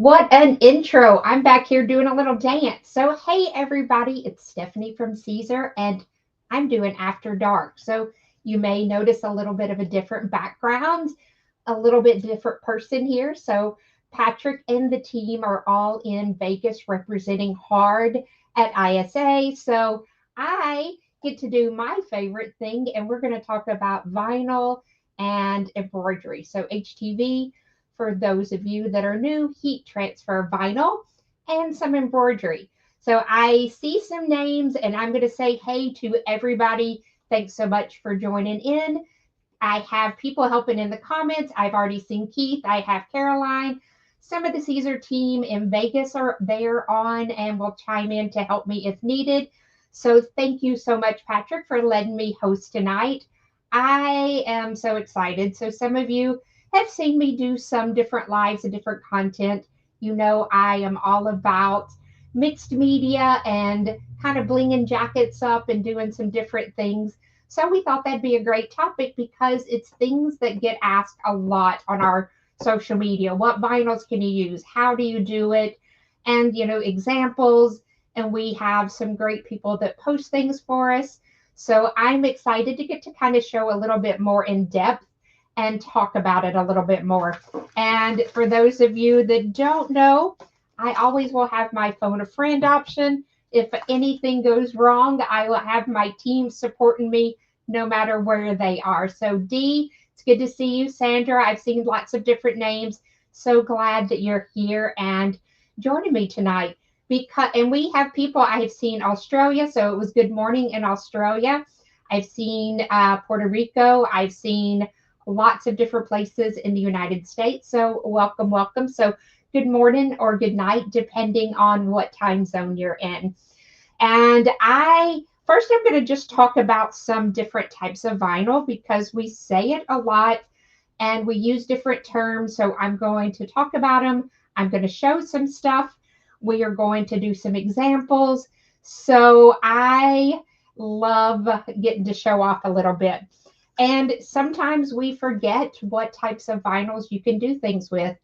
What an intro. I'm back here doing a little dance. So, hey, everybody, it's Stephanie from Siser, and I'm doing After Dark. So, you may notice a little bit of a different background, a little bit different person here. So, Patrick and the team are all in Vegas representing hard at ISA. So, I get to do my favorite thing, and we're going to talk about vinyl and embroidery. So, HTV, for those of you that are new, heat transfer vinyl and some embroidery. So I see some names and I'm going to say hey to everybody. Thanks so much for joining in. I have people helping in the comments. I've already seen Keith. I have Caroline. Some of the Siser team in Vegas are there on and will chime in to help me if needed. So thank you so much, Patrick, for letting me host tonight. I am so excited. So some of you have seen me do some different lives and different content. You know, I am all about mixed media and kind of blinging jackets up and doing some different things. So we thought that'd be a great topic because it's things that get asked a lot on our social media. What vinyls can you use? How do you do it? And, you know, examples. And we have some great people that post things for us. So I'm excited to get to kind of show a little bit more in depth and talk about it a little bit more. And for those of you that don't know, I always will have my phone a friend option. If anything goes wrong, I will have my team supporting me no matter where they are. So Dee, it's good to see you. Sandra, I've seen lots of different names. So glad that you're here and joining me tonight. And we have people, I have seen Australia, so it was good morning in Australia. I've seen Puerto Rico. I've seen lots of different places in the United States. So welcome, welcome. So good morning or good night, depending on what time zone you're in. And I'm going to just talk about some different types of vinyl because we say it a lot and we use different terms. So I'm going to talk about them. I'm going to show some stuff. We are going to do some examples. So I love getting to show off a little bit. And sometimes we forget what types of vinyls you can do things with.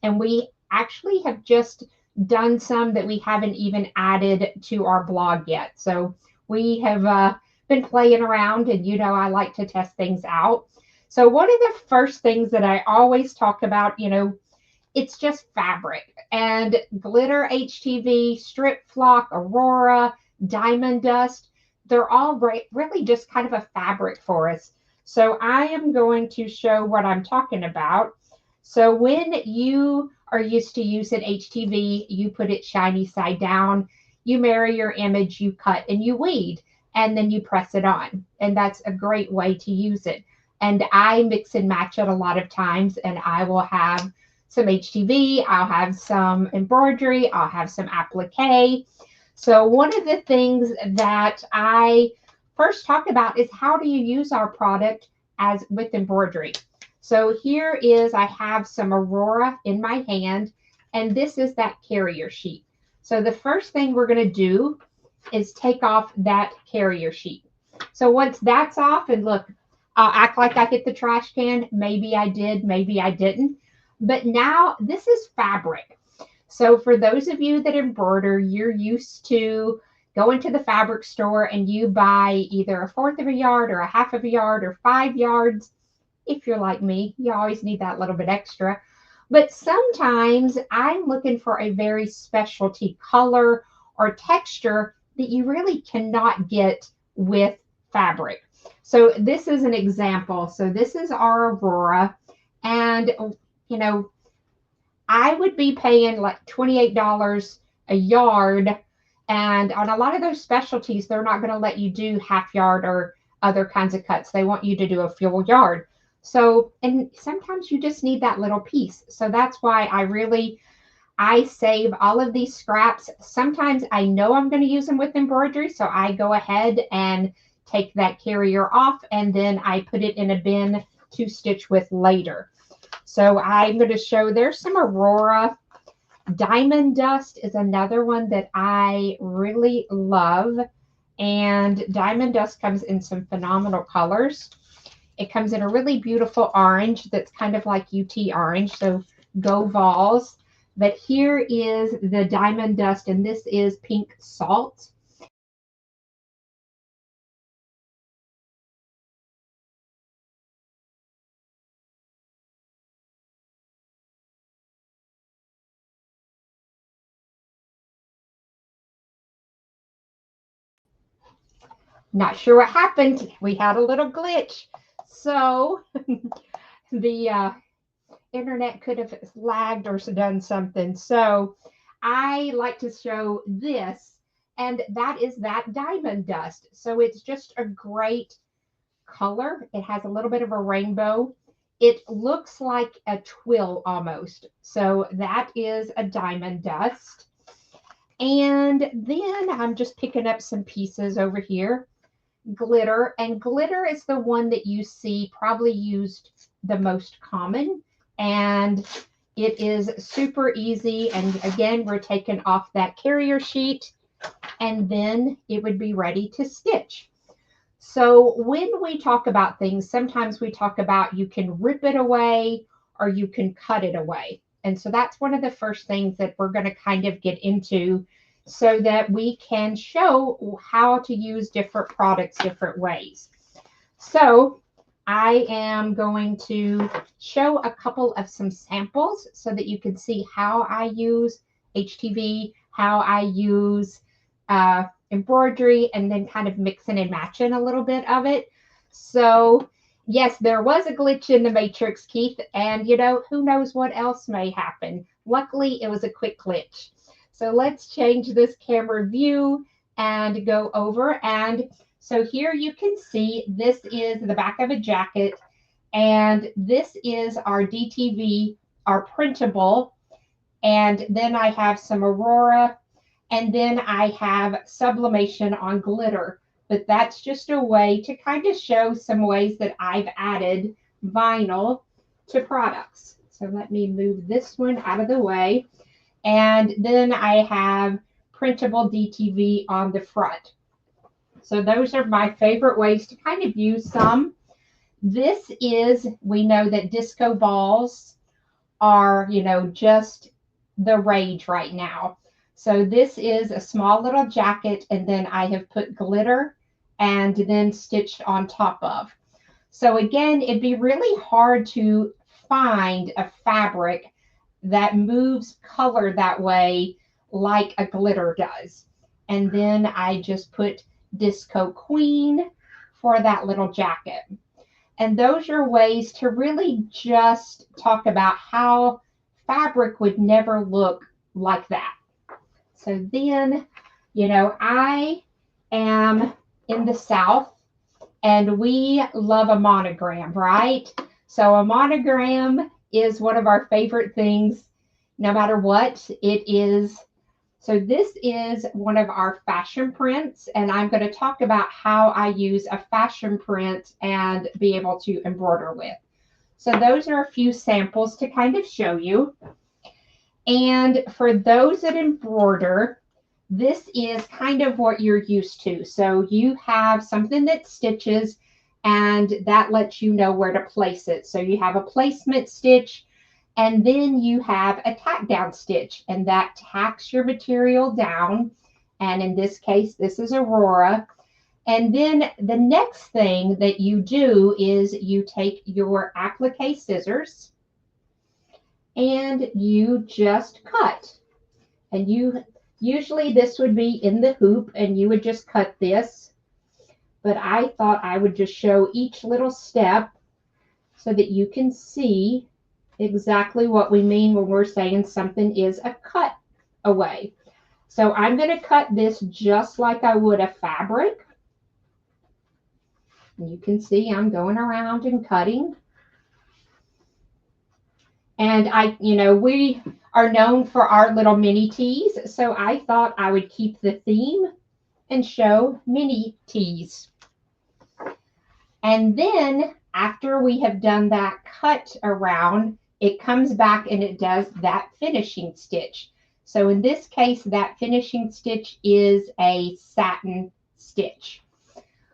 And we actually have just done some that we haven't even added to our blog yet. So we have been playing around and, you know, I like to test things out. So one of the first things that I always talk about, you know, it's just fabric and glitter HTV, strip flock, Aurora, diamond dust. They're all really just kind of a fabric for us. So I am going to show what I'm talking about. So when you are used to using HTV, you put it shiny side down, you marry your image, you cut and you weed, and then you press it on. And that's a great way to use it. And I mix and match it a lot of times, and I will have some HTV, I'll have some embroidery, I'll have some applique. So one of the things that I first talk about is how do you use our product as with embroidery. So here is, I have some Aurora in my hand, and this is that carrier sheet. So the first thing we're going to do is take off that carrier sheet. So once that's off, and look, I'll act like I hit the trash can. Maybe I did, maybe I didn't. But now this is fabric. So for those of you that embroider, you're used to go into the fabric store and you buy either a fourth of a yard or a half of a yard or 5 yards. If you're like me, you always need that little bit extra. But sometimes I'm looking for a very specialty color or texture that you really cannot get with fabric. So this is an example. So this is our Aurora. And, you know, I would be paying like $28 a yard. And on a lot of those specialties, they're not going to let you do half yard or other kinds of cuts. They want you to do a full yard. So, and sometimes you just need that little piece. So that's why I save all of these scraps. Sometimes I know I'm going to use them with embroidery. So I go ahead and take that carrier off and then I put it in a bin to stitch with later. So I'm going to show, there's some Aurora. Diamond Dust is another one that I really love. And Diamond Dust comes in some phenomenal colors. It comes in a really beautiful orange that's kind of like UT orange. So go Vols. But here is the Diamond Dust, and this is Pink Salt. Not sure what happened. We had a little glitch. So the internet could have lagged or done something. So I like to show this, and that is that Diamond Dust. So it's just a great color. It has a little bit of a rainbow. It looks like a twill almost. So that is a Diamond Dust. And then I'm just picking up some pieces over here. Glitter, and glitter is the one that you see probably used the most common, and it is super easy. And again, we're taking off that carrier sheet and then it would be ready to stitch. So when we talk about things, sometimes we talk about you can rip it away or you can cut it away. And so that's one of the first things that we're going to kind of get into so that we can show how to use different products different ways. So I am going to show a couple of some samples so that you can see how I use HTV, how I use embroidery, and then kind of mixing and matching a little bit of it. So yes, there was a glitch in the matrix, Keith, and who knows what else may happen. Luckily, it was a quick glitch. So let's change this camera view and go over. And so here you can see this is the back of a jacket, and this is our DTV, our printable. And then I have some Aurora, and then I have sublimation on glitter. But that's just a way to kind of show some ways that I've added vinyl to products. So let me move this one out of the way. And then I have printable DTV on the front. So those are my favorite ways to kind of use some. This is, we know that disco balls are, just the rage right now. So this is a small little jacket, and then I have put glitter and then stitched on top of. So again, it'd be really hard to find a fabric that moves color that way like a glitter does. And then I just put Disco Queen for that little jacket. And those are ways to really just talk about how fabric would never look like that. So then, I am in the South and we love a monogram, right? So a monogram is one of our favorite things, no matter what it is. So this is one of our fashion prints, and I'm going to talk about how I use a fashion print and be able to embroider with. So those are a few samples to kind of show you. And for those that embroider, this is kind of what you're used to. So you have something that stitches, and that lets you know where to place it. So you have a placement stitch, and then you have a tack down stitch, and that tacks your material down. And in this case, this is Aurora. And then the next thing that you do is you take your applique scissors and you just cut. And you usually this would be in the hoop and you would just cut this. But I thought I would just show each little step so that you can see exactly what we mean when we're saying something is a cut away. So I'm going to cut this just like I would a fabric. And you can see I'm going around and cutting. And we are known for our little mini tees. So I thought I would keep the theme and show mini tees. And then after we have done that cut around, it comes back and it does that finishing stitch. So in this case, that finishing stitch is a satin stitch.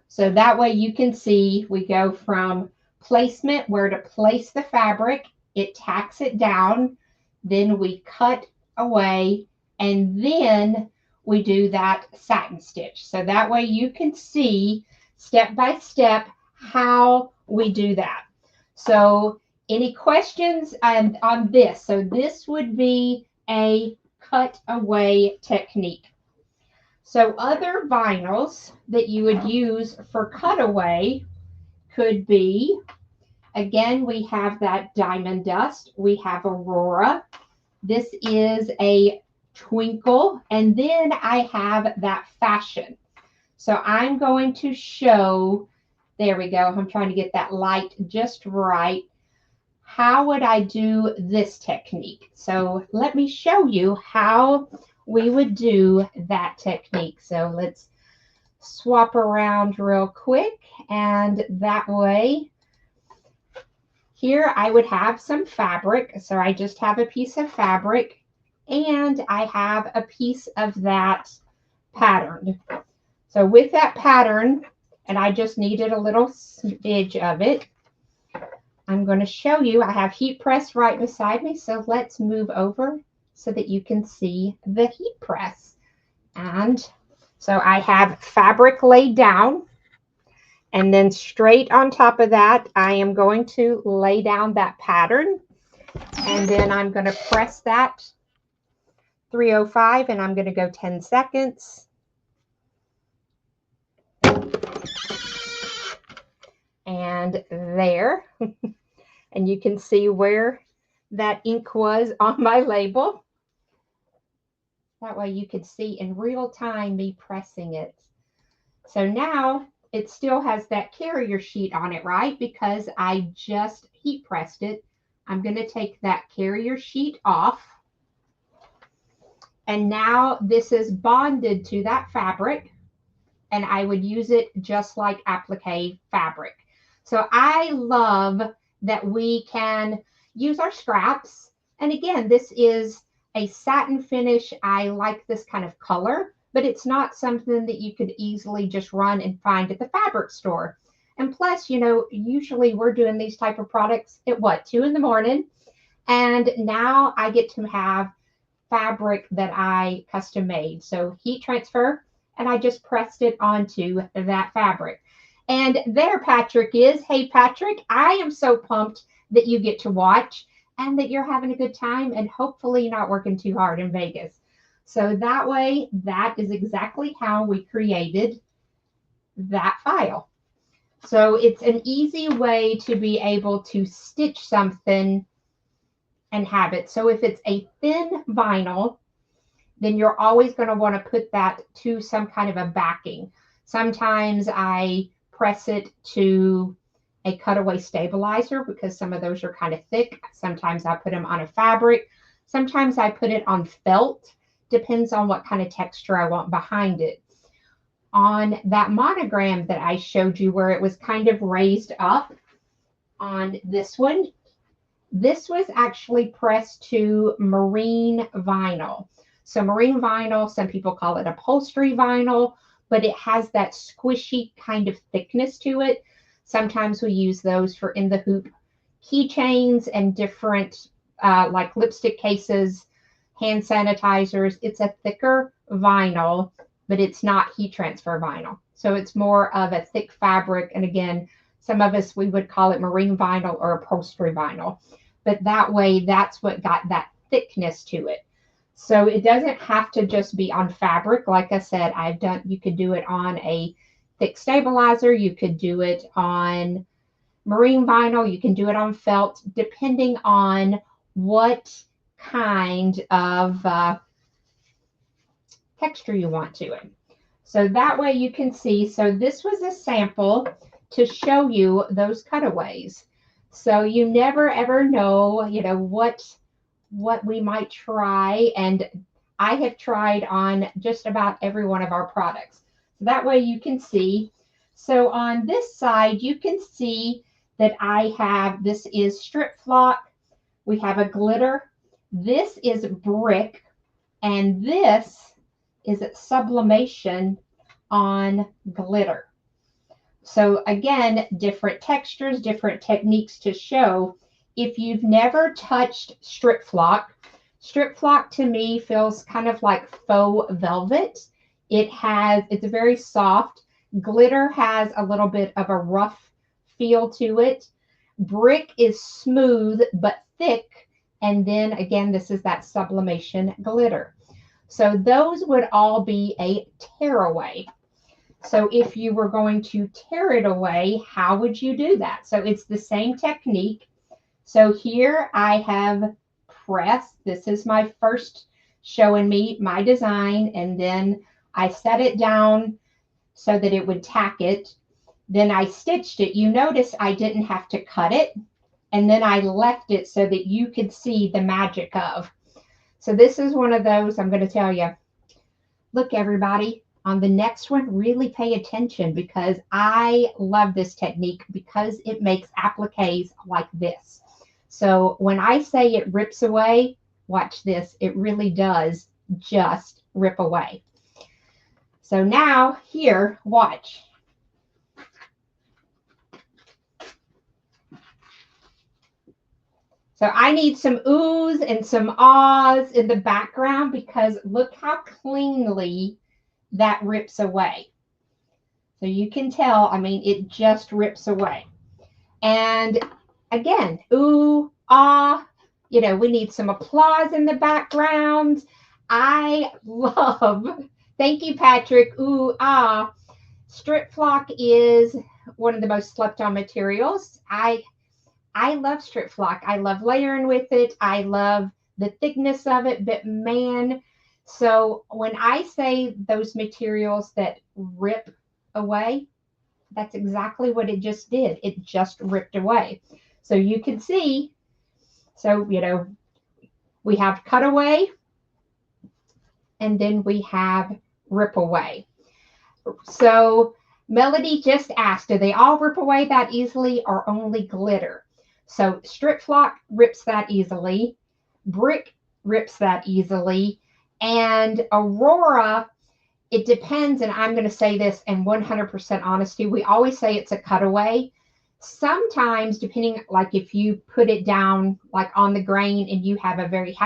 So that way you can see we go from placement, where to place the fabric, it tacks it down, then we cut away, and then we do that satin stitch. So that way you can see step by step how we do that. So any questions on this? So this would be a cutaway technique. So other vinyls that you would use for cutaway could be, again, we have that Diamond Dust. We have Aurora. This is a Twinkle. And then I have that Fashion. So I'm going to show, there we go. I'm trying to get that light just right. How would I do this technique? So let me show you how we would do that technique. So let's swap around real quick, and that way here I would have some fabric. So I just have a piece of fabric and I have a piece of that pattern. So with that pattern, and I just needed a little smidge of it, I'm going to show you, I have heat press right beside me. So let's move over so that you can see the heat press. And so I have fabric laid down, and then straight on top of that, I am going to lay down that pattern, and then I'm going to press that 305, and I'm going to go 10 seconds. And there, and you can see where that ink was on my label. That way you could see in real time me pressing it. So now it still has that carrier sheet on it, right? Because I just heat pressed it. I'm going to take that carrier sheet off. And now this is bonded to that fabric, and I would use it just like applique fabric. So I love that we can use our scraps. And again, this is a satin finish. I like this kind of color, but it's not something that you could easily just run and find at the fabric store. And plus, usually we're doing these type of products at 2 in the morning. And now I get to have fabric that I custom made. So heat transfer, and I just pressed it onto that fabric. And there Patrick is. Hey, Patrick, I am so pumped that you get to watch and that you're having a good time and hopefully not working too hard in Vegas. So that way, that is exactly how we created that file. So it's an easy way to be able to stitch something and have it. So if it's a thin vinyl, then you're always going to want to put that to some kind of a backing. Sometimes I press it to a cutaway stabilizer because some of those are kind of thick. Sometimes I put them on a fabric. Sometimes I put it on felt. Depends on what kind of texture I want behind it. On that monogram that I showed you where it was kind of raised up on this one, this was actually pressed to marine vinyl. So marine vinyl, some people call it upholstery vinyl, but it has that squishy kind of thickness to it. Sometimes we use those for in the hoop keychains and different like lipstick cases, hand sanitizers. It's a thicker vinyl, but it's not heat transfer vinyl. So it's more of a thick fabric. And again, some of us, we would call it marine vinyl or upholstery vinyl. but that way that's what got that thickness to it. So it doesn't have to just be on fabric. Like I said, you could do it on a thick stabilizer. You could do it on marine vinyl. You can do it on felt, depending on what kind of texture you want to it. So that way you can see. So this was a sample to show you those cutaways. So you never ever know, what we might try. And I have tried on just about every one of our products. So that way you can see. So on this side, you can see that this is strip flock. We have a glitter. This is brick. And this is sublimation on glitter. So again, different textures, different techniques to show. If you've never touched strip flock to me feels kind of like faux velvet. It's very soft. Glitter has a little bit of a rough feel to it. Brick is smooth but thick. And then again, this is that sublimation glitter. So those would all be a tearaway. So if you were going to tear it away, how would you do that? So it's the same technique. So here I have pressed. This is my first showing me my design. And then I set it down so that it would tack it. Then I stitched it. You notice I didn't have to cut it. And then I left it so that you could see the magic of. So this is one of those, I'm going to tell you, look everybody, on the next one, really pay attention, because I love this technique because it makes appliques like this. So when I say it rips away, watch this, it really does just rip away. So now here, watch. So I need some oohs and some ahs in the background, because look how cleanly that rips away. So you can tell, I mean, it just rips away. And again, ooh, ah, we need some applause in the background. I love, thank you, Patrick, ooh, ah. Strip flock is one of the most slept on materials. I love strip flock. I love layering with it. I love the thickness of it, but man, so when I say those materials that rip away, that's exactly what it just did. It just ripped away. So you can see, so, we have cutaway and then we have rip away. So Melody just asked, do they all rip away that easily or only glitter? So strip flock rips that easily. Brick rips that easily. And Aurora, it depends. And I'm going to say this in 100% honesty. We always say it's a cutaway. Sometimes, depending, like if you put it down like on the grain and you have a very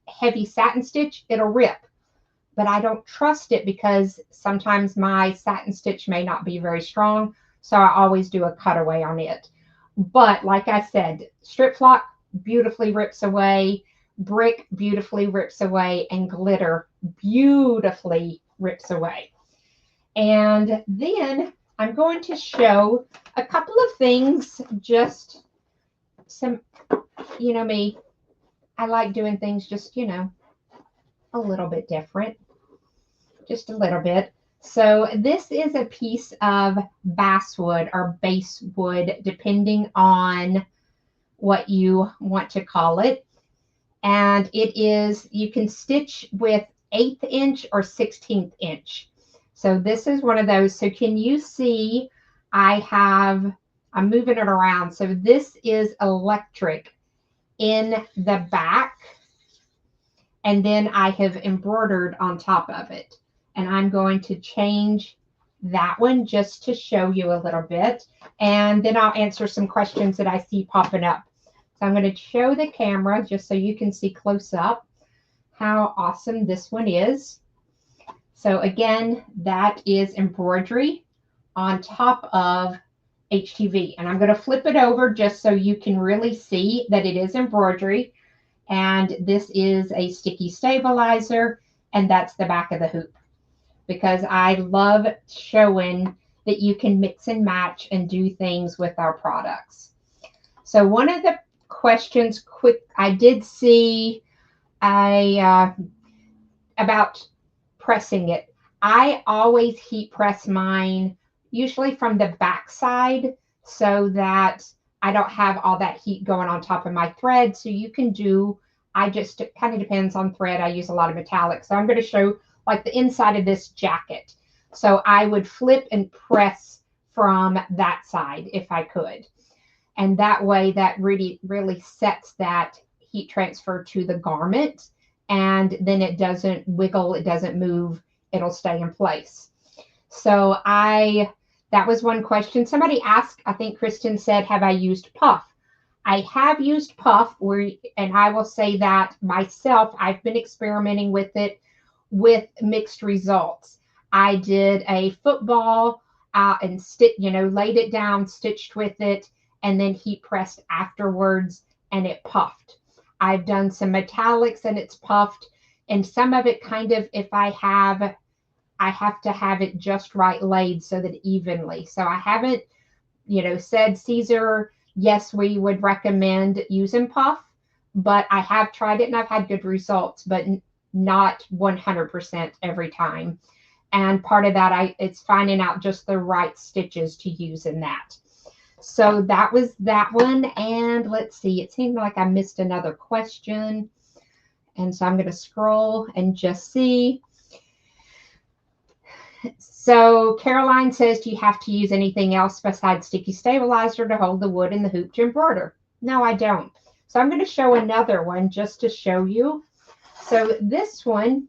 heavy satin stitch, it'll rip. But I don't trust it because sometimes my satin stitch may not be very strong. So I always do a cutaway on it. But like I said, strip flock beautifully rips away, brick beautifully rips away, and glitter beautifully rips away. And then I'm going to show a couple of things, just some, me, I like doing things just, a little bit different, just a little bit. So this is a piece of basswood or basswood, depending on what you want to call it. And it is, you can stitch with 1/8 inch or 16th inch. So this is one of those. So can you see I'm moving it around. So this is electric in the back. And then I have embroidered on top of it. And I'm going to change that one just to show you a little bit. And then I'll answer some questions that I see popping up. So I'm going to show the camera just so you can see close up how awesome this one is. So again, that is embroidery on top of HTV. And I'm going to flip it over just so you can really see that it is embroidery. And this is a sticky stabilizer, and that's the back of the hoop, because I love showing that you can mix and match and do things with our products. So one of the questions I did see about pressing it. I always heat press mine, usually from the back side, so that I don't have all that heat going on top of my thread. So you can do, it kind of depends on thread. I use a lot of metallic. So I'm going to show like the inside of this jacket. So I would flip and press from that side if I could. And that way that really, really sets that heat transfer to the garment. And then it doesn't wiggle, it doesn't move, it'll stay in place. So that was one question. Somebody asked, I think Kristen said, have I used puff? I have used puff, and I will say that myself, I've been experimenting with it with mixed results. I did a football and laid it down, stitched with it, and then heat pressed afterwards, and it puffed. I've done some metallics and it's puffed, and some of it kind of, if I have to have it just right laid so that evenly. So I haven't, said Siser, yes, we would recommend using puff, but I have tried it and I've had good results, but not 100% every time. And part of that, it's finding out just the right stitches to use in that. So that was that one. And let's see, it seemed like I missed another question. And so I'm going to scroll and just see. So Caroline says, do you have to use anything else besides sticky stabilizer to hold the wood in the hoop to embroider? No, I don't. So I'm going to show another one just to show you. So this one,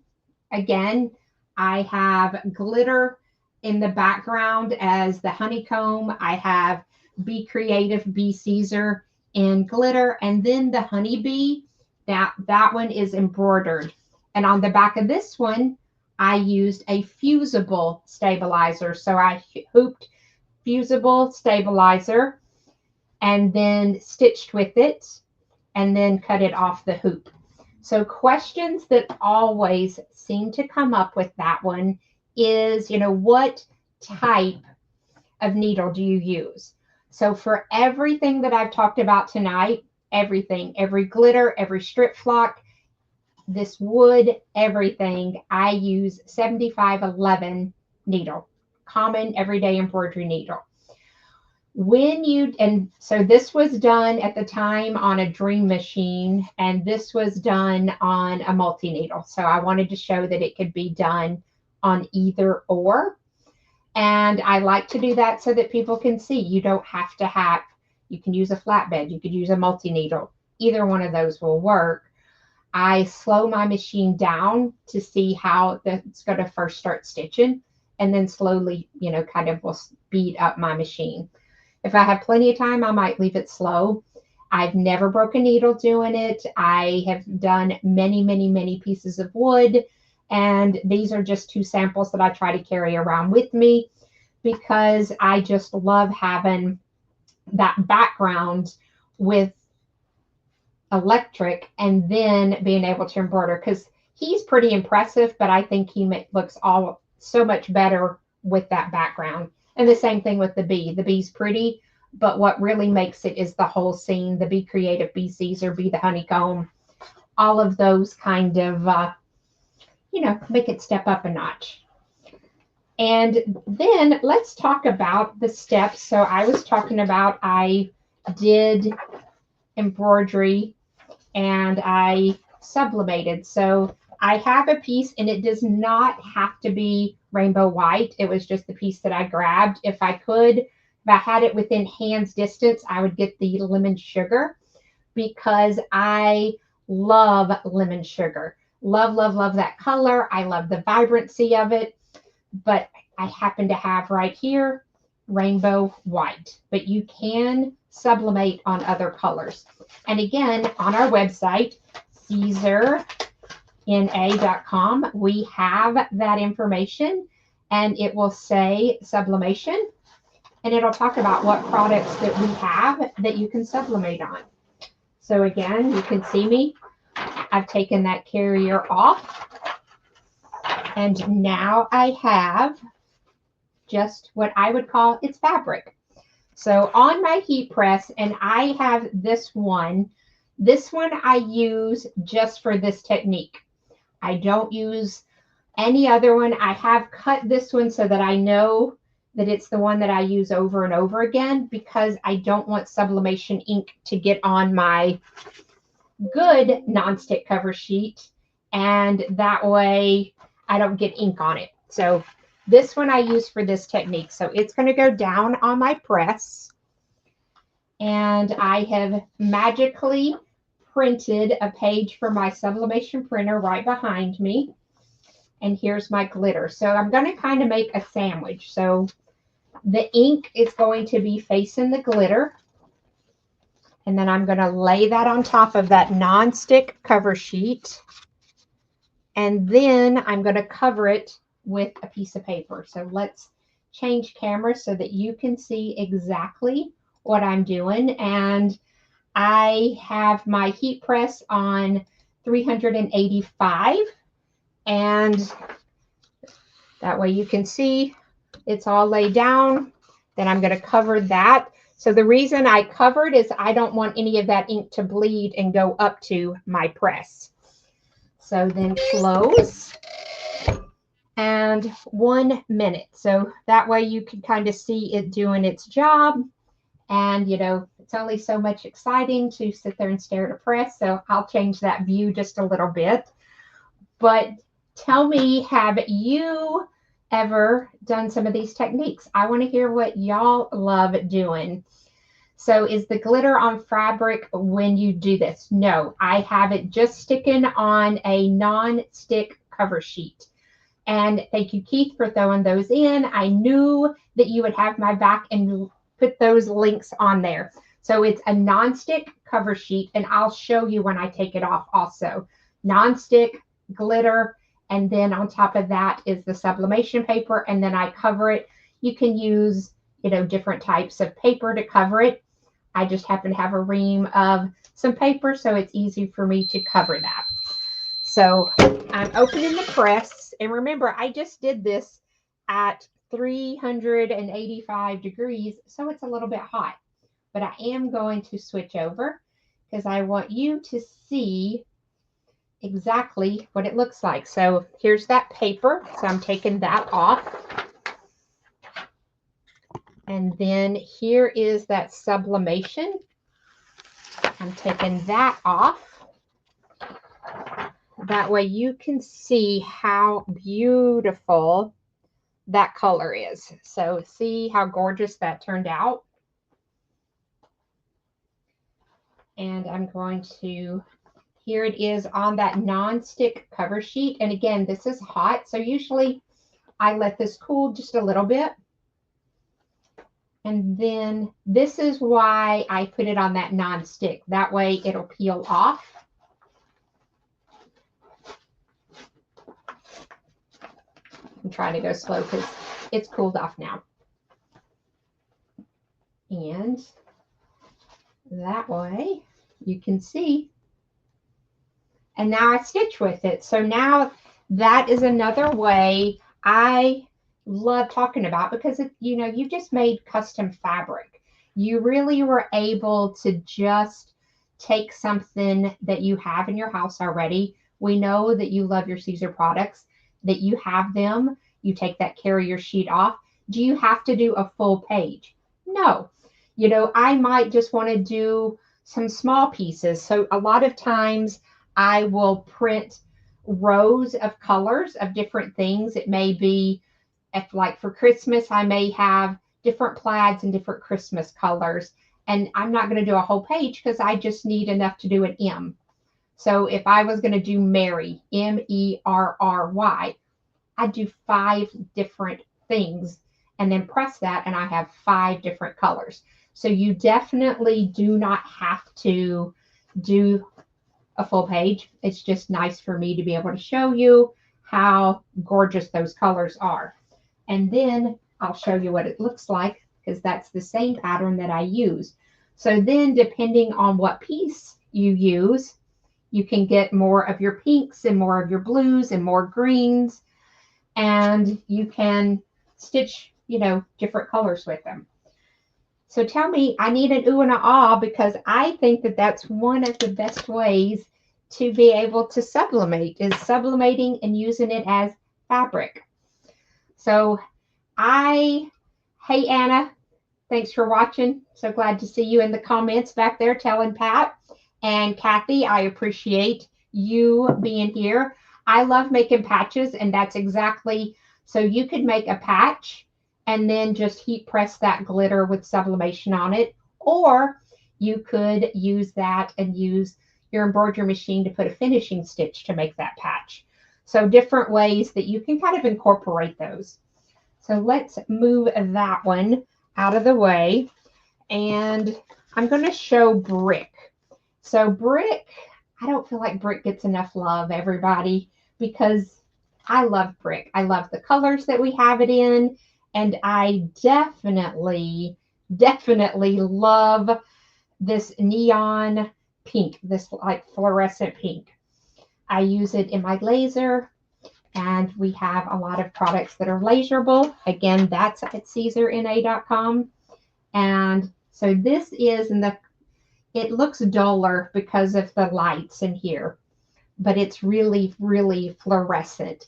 again, I have glitter in the background as the honeycomb. I have Be Creative, Be Siser in glitter. And then the honeybee, that one is embroidered. And on the back of this one, I used a fusible stabilizer. So I hooped fusible stabilizer and then stitched with it and then cut it off the hoop. So questions that always seem to come up with that one is, what type of needle do you use? So for everything that I've talked about tonight, everything, every glitter, every strip flock, this wood, everything, I use 7511 needle, common everyday embroidery needle. So this was done at the time on a Dream machine, and this was done on a multi-needle. So I wanted to show that it could be done on either or. And I like to do that so that people can see. You don't have to you can use a flatbed, you could use a multi-needle. Either one of those will work. I slow my machine down to see how it's going to first start stitching, and then slowly, kind of will speed up my machine. If I have plenty of time, I might leave it slow. I've never broken a needle doing it. I have done many, many, many pieces of wood, and these are just 2 samples that I try to carry around with me because I just love having that background with electric and then being able to embroider, because he's pretty impressive, but I think he looks so much better with that background. And the same thing with the bee. The bee's pretty, but what really makes it is the whole scene, the Be Creative, Be Siser, Be the honeycomb, all of those kind of, make it step up a notch. And then let's talk about the steps. So I was talking about, I did embroidery and I sublimated. So I have a piece, and it does not have to be rainbow white. It was just the piece that I grabbed. If I had it within hand's distance, I would get the lemon sugar, because I love lemon sugar. Love, love, love that color. I love the vibrancy of it. But I happen to have right here rainbow white, but you can sublimate on other colors. And again, on our website, SiserNA.com, we have that information, and it will say sublimation. and it'll talk about what products that we have that you can sublimate on. So again, you can see me. I've taken that carrier off, and now I have just what I would call its fabric. So on my heat press, and I have this one I use just for this technique. I don't use any other one. I have cut this one so that I know that it's the one that I use over and over again, because I don't want sublimation ink to get on my good nonstick cover sheet, and that way I don't get ink on it. So this one I use for this technique. So it's going to go down on my press, and I have magically printed a page for my sublimation printer right behind me. And here's my glitter. So I'm going to kind of make a sandwich. So the ink is going to be facing the glitter. And then I'm going to lay that on top of that nonstick cover sheet. And then I'm going to cover it with a piece of paper. So let's change cameras so that you can see exactly what I'm doing. And I have my heat press on 385, and that way you can see it's all laid down. Then I'm going to cover that. So the reason I covered is I don't want any of that ink to bleed and go up to my press. So then close, and 1 minute. So that way you can kind of see it doing its job. And, you know, it's only so much exciting to sit there and stare at a press. So I'll change that view just a little bit. But tell me, have you ever done some of these techniques? I want to hear what y'all love doing. So is the glitter on fabric when you do this? No, I have it just sticking on a non-stick cover sheet. And thank you, Keith, for throwing those in. I knew that you would have my back and put those links on there. So it's a non-stick cover sheet, and I'll show you when I take it off also. Non-stick, glitter, and then on top of that is the sublimation paper, and then I cover it. You can use, you know, different types of paper to cover it. I just happen to have a ream of some paper, so it's easy for me to cover that. So I'm opening the press, and remember, I just did this at 385 degrees, so it's a little bit hot. But I am going to switch over because I want you to see exactly what it looks like. So here's that paper. So I'm taking that off. And then here is that sublimation. I'm taking that off. That way you can see how beautiful that color is. So see how gorgeous that turned out. And I'm going to, here it is on that non-stick cover sheet. And again, this is hot, so usually I let this cool just a little bit. And then this is why I put it on that non-stick. That way it'll peel off. I'm trying to go slow because it's cooled off now. And that way you can see. And now I stitch with it. So now that is another way I love talking about, because it, you know, you just made custom fabric. You really were able to just take something that you have in your house already. We know that you love your Siser products, that you have them. You take that carrier sheet off. Do you have to do a full page? No. You know, I might just want to do some small pieces. So a lot of times I will print rows of colors of different things. It may be, if like for Christmas, I may have different plaids and different Christmas colors. And I'm not going to do a whole page because I just need enough to do an M. So if I was going to do Merry, M-E-R-R-Y, I'd do 5 different things and then press that, and I have 5 different colors. So you definitely do not have to do a full page. It's just nice for me to be able to show you how gorgeous those colors are. And then I'll show you what it looks like, because that's the same pattern that I use. So then depending on what piece you use, you can get more of your pinks and more of your blues and more greens, and you can stitch, different colors with them. So tell me, I need an ooh and a ah, because I think that that's one of the best ways to be able to sublimate, is sublimating and using it as fabric. So hey Anna, thanks for watching. So glad to see you in the comments back there telling Pat. And Kathy, I appreciate you being here. I love making patches, and that's exactly, so you could make a patch and then just heat press that glitter with sublimation on it, or you could use that and use your embroidery machine to put a finishing stitch to make that patch. So different ways that you can kind of incorporate those. So let's move that one out of the way, and I'm going to show brick. So brick, I don't feel like brick gets enough love, everybody, because I love brick. I love the colors that we have it in, and I definitely love this neon pink, this like fluorescent pink. I use it in my laser, and we have a lot of products that are laserable. Again, that's at SiserNA.com. And so this is it looks duller because of the lights in here, but it's really fluorescent.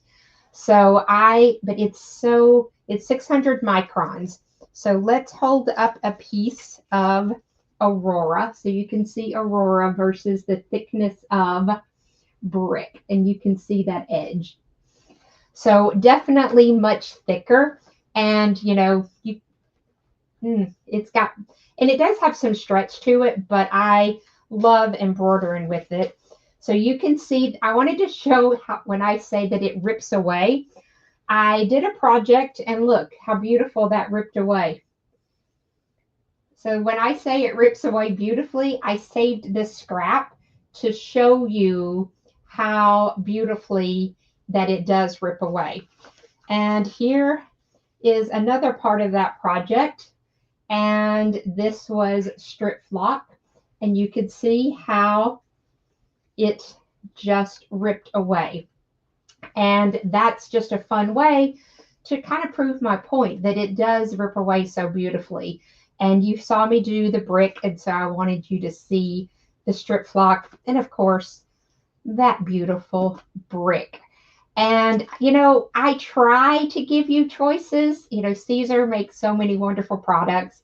So but it's 600 microns. So let's hold up a piece of Aurora so you can see Aurora versus the thickness of brick, and you can see that edge. So definitely much thicker, and it's got, and it does have some stretch to it, but I love embroidering with it. So you can see, I wanted to show how, when I say that it rips away, I did a project and look how beautiful that ripped away. So when I say it rips away beautifully, I saved this scrap to show you how beautifully that it does rip away. And here is another part of that project. And this was strip flock, and you could see how it just ripped away. And that's just a fun way to kind of prove my point that it does rip away so beautifully. And you saw me do the brick, and so I wanted you to see the strip flock, and of course that beautiful brick. And I try to give you choices. Siser makes so many wonderful products,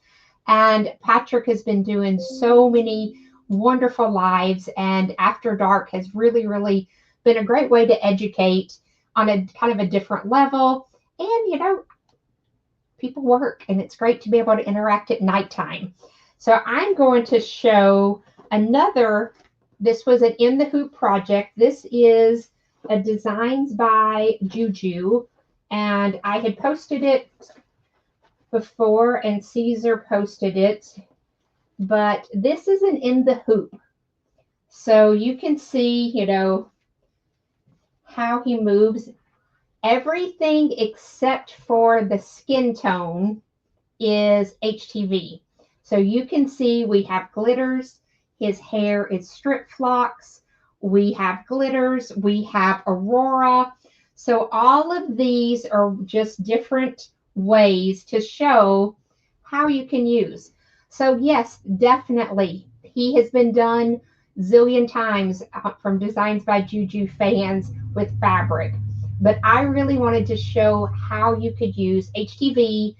and Patrick has been doing so many wonderful lives, and After Dark has really been a great way to educate on a kind of a different level. And people work, and it's great to be able to interact at nighttime. So I'm going to show another. This was an In the Hoop project. This is a Designs by Juju, and I had posted it before, and Siser posted it, but this is an In the Hoop. So you can see, how he moves. Everything except for the skin tone is HTV. So you can see we have glitters. His hair is strip flocks. We have glitters. We have Aurora. So all of these are just different ways to show how you can use. So yes, definitely, he has been done zillion times from Designs by Juju fans with fabric. But I really wanted to show how you could use HTV,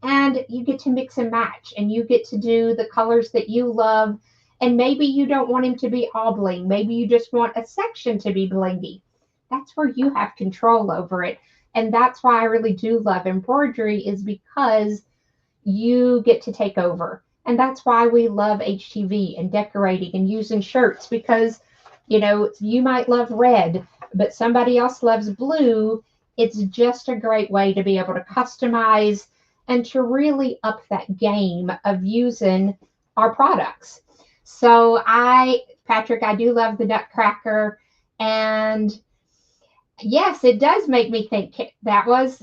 and you get to mix and match, and you get to do the colors that you love. And maybe you don't want him to be all bling. Maybe you just want a section to be blingy. That's where you have control over it. And that's why I really do love embroidery, is because you get to take over. And that's why we love HTV and decorating and using shirts, because, you might love red, but somebody else loves blue. It's just a great way to be able to customize and to really up that game of using our products. So Patrick, I do love the Nutcracker. And yes, it does make me think that was,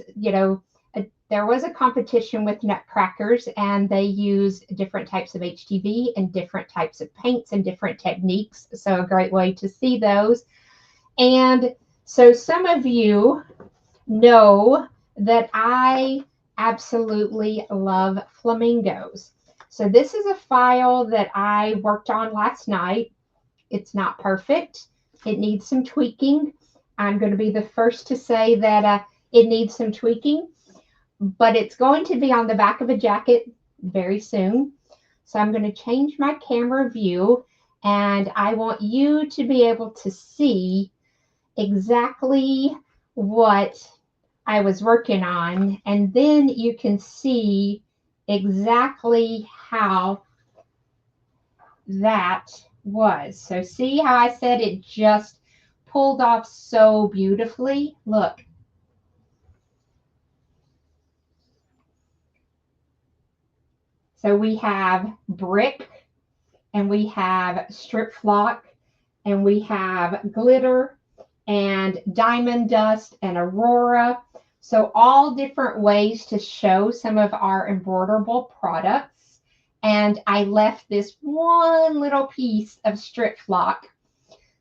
there was a competition with Nutcrackers, and they used different types of HTV and different types of paints and different techniques. So a great way to see those. And so some of you know that I absolutely love flamingos. So this is a file that I worked on last night. It's not perfect. It needs some tweaking. I'm going to be the first to say that it needs some tweaking, but it's going to be on the back of a jacket very soon. So I'm going to change my camera view, and I want you to be able to see exactly what I was working on, and then you can see exactly how that was. So see how I said it just pulled off so beautifully? Look. So we have brick, and we have strip flock, and we have glitter and diamond dust and aurora. So all different ways to show some of our embroiderable products. And I left this one little piece of strip flock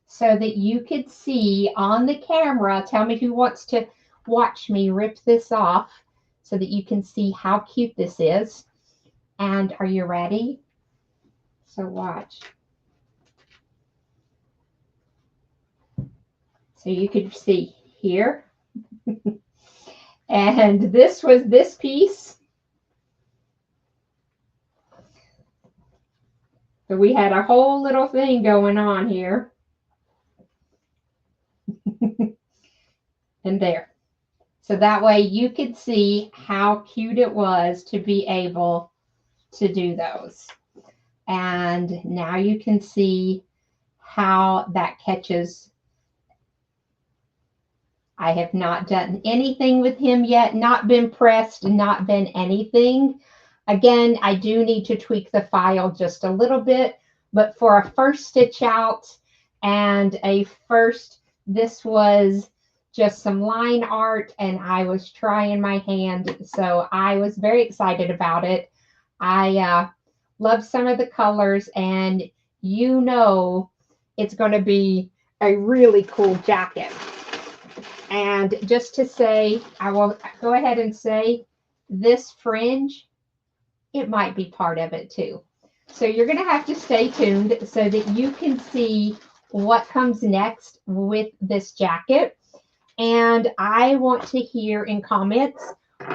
so that you could see on the camera. Tell me who wants to watch me rip this off so that you can see how cute this is. And are you ready? So watch. So you could see here. And this was this piece. So we had a whole little thing going on here. And there. So that way you could see how cute it was to be able to do those. And now you can see how that catches. I have not done anything with him yet, not been pressed, not been anything. Again, I do need to tweak the file just a little bit, but for a first stitch out and a first, this was just some line art, and I was trying my hand. So I was very excited about it. I love some of the colors, and you know it's going to be a really cool jacket. And just to say, I will go ahead and say this fringe, it might be part of it too. So you're going to have to stay tuned so that you can see what comes next with this jacket. And I want to hear in comments,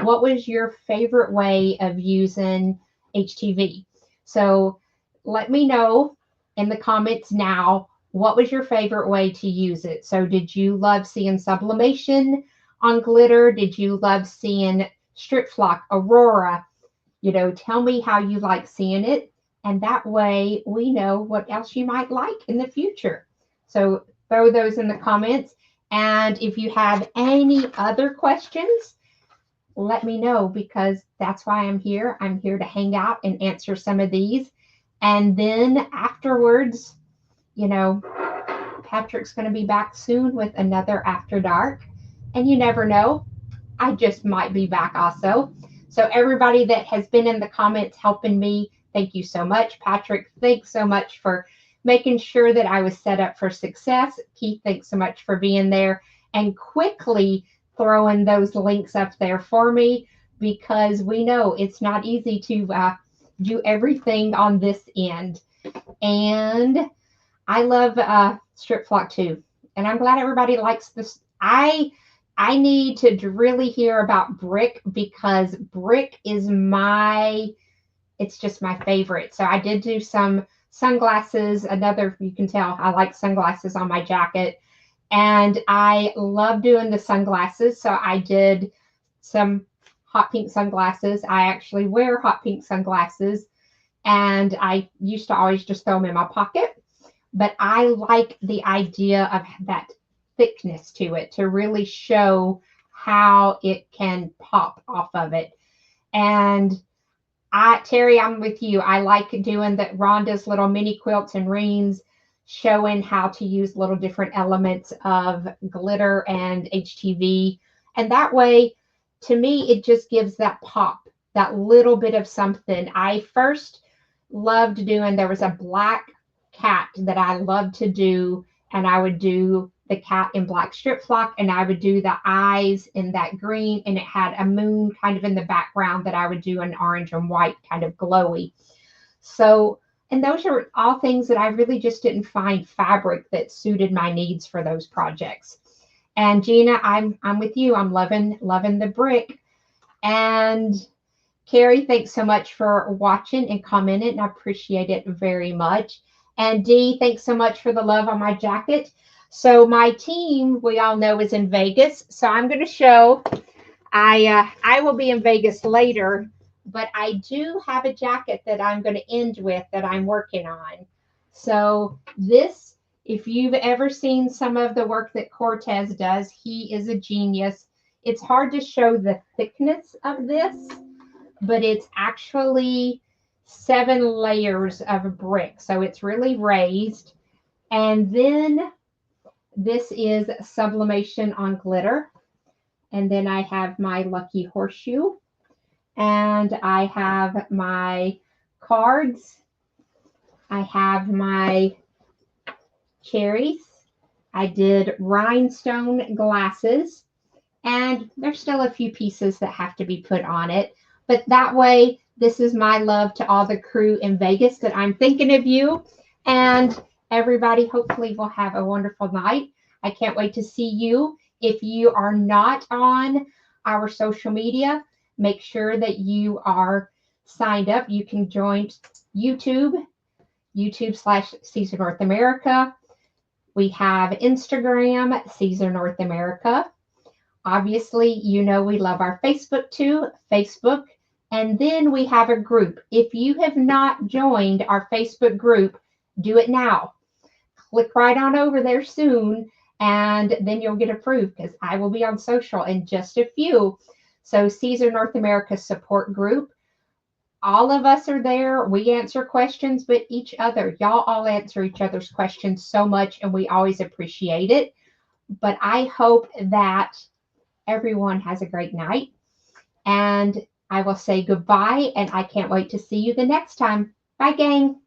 what was your favorite way of using HTV? So let me know in the comments now, what was your favorite way to use it? So did you love seeing sublimation on glitter? Did you love seeing strip flock, aurora? You know, tell me how you like seeing it. And that way we know what else you might like in the future. So throw those in the comments. And if you have any other questions, let me know, because that's why I'm here. I'm here to hang out and answer some of these. And then afterwards, you know, Patrick's going to be back soon with another After Dark. And you never know, I just might be back also. So everybody that has been in the comments helping me, thank you so much. Patrick, thanks so much for making sure that I was set up for success. Keith, thanks so much for being there and quickly throwing those links up there for me, because we know it's not easy to do everything on this end. And I love strip flock too. And I'm glad everybody likes this. I need to really hear about brick, because brick is it's just my favorite. So I did do some sunglasses. You can tell I like sunglasses on my jacket. And I love doing the sunglasses. So I did some hot pink sunglasses. I actually wear hot pink sunglasses. And I used to always just throw them in my pocket. But I like the idea of that thickness to it, to really show how it can pop off of it. And Terry, I'm with you. I like doing that. Rhonda's little mini quilts and reams, showing how to use little different elements of glitter and HTV. And that way, to me, it just gives that pop, that little bit of something. I first loved doing, there was a black cat that I loved to do, and I would do the cat in black strip flock, and I would do the eyes in that green, and it had a moon kind of in the background that I would do an orange and white kind of glowy. So, and those are all things that I really just didn't find fabric that suited my needs for those projects. And Gina, I'm with you. I'm loving the brick. And Carrie, thanks so much for watching and commenting, and I appreciate it very much. And Dee, thanks so much for the love on my jacket. So my team, we all know, is in Vegas. So I'm going to show. I will be in Vegas later, but I do have a jacket that I'm going to end with that I'm working on. So this, if you've ever seen some of the work that Cortez does, he is a genius. It's hard to show the thickness of this, but it's actually 7 layers of brick. So it's really raised. And then this is sublimation on glitter. And then I have my lucky horseshoe. And I have my cards. I have my cherries. I did rhinestone glasses. And there's still a few pieces that have to be put on it. But that way, this is my love to all the crew in Vegas that I'm thinking of you. And everybody hopefully will have a wonderful night. I can't wait to see you. If you are not on our social media, make sure that you are signed up. You can join YouTube /Siser North America. We have Instagram, Siser North America. Obviously, you know we love our Facebook too, Facebook. And then we have a group. If you have not joined our Facebook group, do it now. Click right on over there soon, and then you'll get approved because I will be on social in just a few. So Siser North America support group. All of us are there. We answer questions, but each other. Y'all all answer each other's questions so much, and we always appreciate it. But I hope that everyone has a great night. And I will say goodbye, and I can't wait to see you the next time. Bye, gang.